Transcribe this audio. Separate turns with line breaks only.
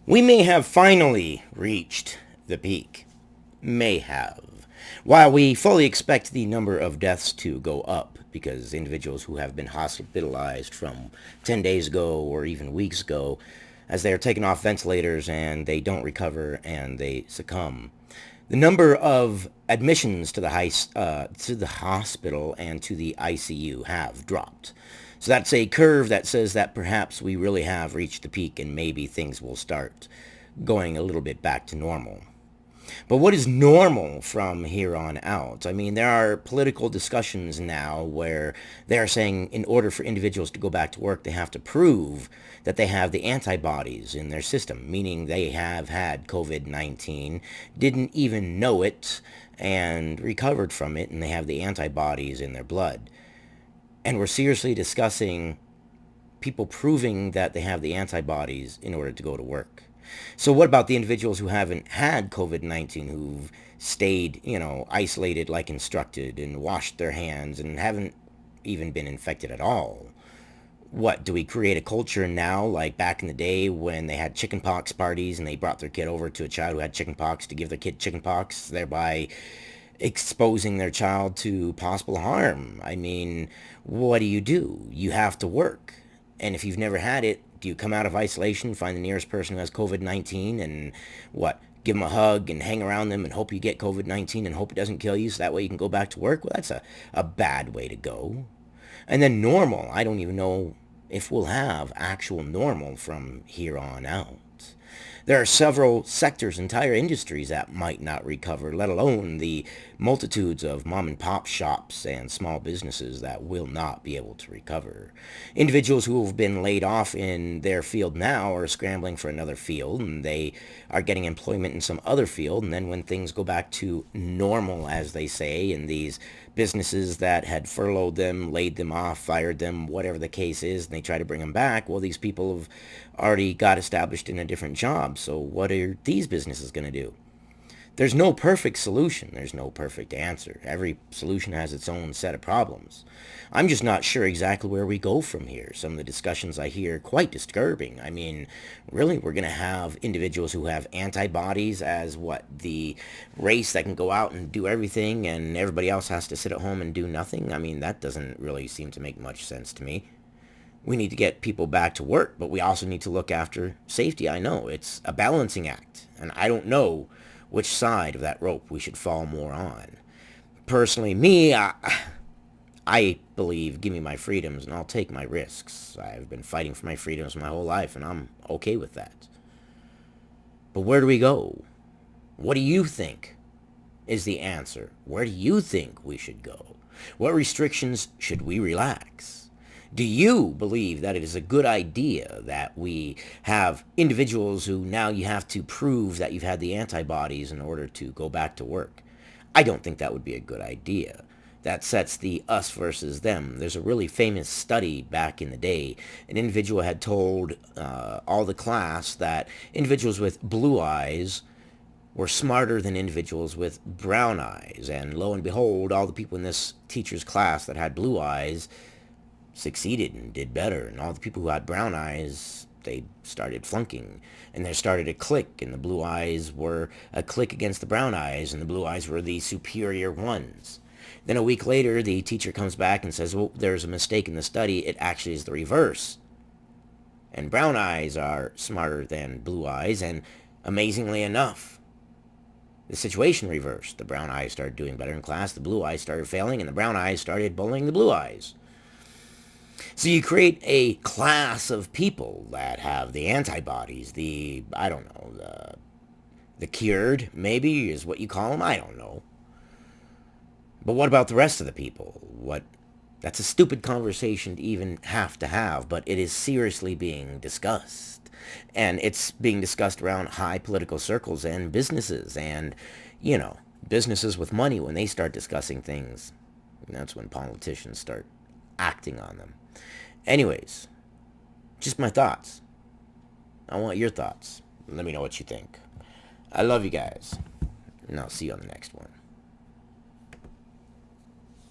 We may have finally reached the peak. May have. While we fully expect the number of deaths to go up, because individuals who have been hospitalized from 10 days ago or even weeks ago, as they are taken off ventilators and they don't recover and they succumb. The number of admissions to the hospital and to the ICU have dropped. So that's a curve that says that perhaps we really have reached the peak and maybe things will start going a little bit back to normal. But what is normal from here on out? I mean, there are political discussions now where they are saying in order for individuals to go back to work, they have to prove that they have the antibodies in their system, meaning they have had COVID-19, didn't even know it, and recovered from it, and they have the antibodies in their blood. And we're seriously discussing people proving that they have the antibodies in order to go to work. So what about the individuals who haven't had COVID-19, who've stayed, isolated like instructed and washed their hands and haven't even been infected at all? What, do we create a culture now like back in the day when they had chickenpox parties and they brought their kid over to a child who had chickenpox to give their kid chickenpox, thereby exposing their child to possible harm? I mean, what do? You have to work. And if you've never had it, do you come out of isolation, find the nearest person who has COVID-19 and what? Give them a hug and hang around them and hope you get COVID-19 and hope it doesn't kill you so that way you can go back to work? Well, that's a bad way to go. And then normal. I don't even know if we'll have actual normal from here on out. There are several sectors, entire industries that might not recover, let alone the multitudes of mom and pop shops and small businesses that will not be able to recover. Individuals who have been laid off in their field now are scrambling for another field and they are getting employment in some other field. And then when things go back to normal, as they say, in these businesses that had furloughed them, laid them off, fired them, whatever the case is, and they try to bring them back, well, these people have already got established in a different job. So what are these businesses going to do? There's no perfect solution. There's no perfect answer. Every solution has its own set of problems. I'm just not sure exactly where we go from here. Some of the discussions I hear are quite disturbing. I mean, really, we're going to have individuals who have antibodies as what? The race that can go out and do everything and everybody else has to sit at home and do nothing? I mean, that doesn't really seem to make much sense to me. We need to get people back to work, but we also need to look after safety. I know it's a balancing act, and I don't know which side of that rope we should fall more on. Personally, I believe give me my freedoms and I'll take my risks. I've been fighting for my freedoms my whole life and I'm okay with that. But where do we go? What do you think is the answer? Where do you think we should go? What restrictions should we relax? Do you believe that it is a good idea that we have individuals who now you have to prove that you've had the antibodies in order to go back to work? I don't think that would be a good idea. That sets the us versus them. There's a really famous study back in the day. An individual had told all the class that individuals with blue eyes were smarter than individuals with brown eyes. And lo and behold, all the people in this teacher's class that had blue eyes succeeded and did better. And all the people who had brown eyes, they started flunking. And there started a clique, and the blue eyes were a clique against the brown eyes, and the blue eyes were the superior ones. Then a week later, the teacher comes back and says, well, there's a mistake in the study. It actually is the reverse. And brown eyes are smarter than blue eyes, and amazingly enough, the situation reversed. The brown eyes started doing better in class, the blue eyes started failing, and the brown eyes started bullying the blue eyes. So you create a class of people that have the antibodies, I don't know, the cured, maybe, is what you call them. I don't know. But what about the rest of the people? That's a stupid conversation to even have to have, but it is seriously being discussed. And it's being discussed around high political circles and businesses. And, businesses with money, when they start discussing things, that's when politicians start acting on them. Anyways, just my thoughts. I want your thoughts. Let me know what you think. I love you guys. And I'll see you on the next one.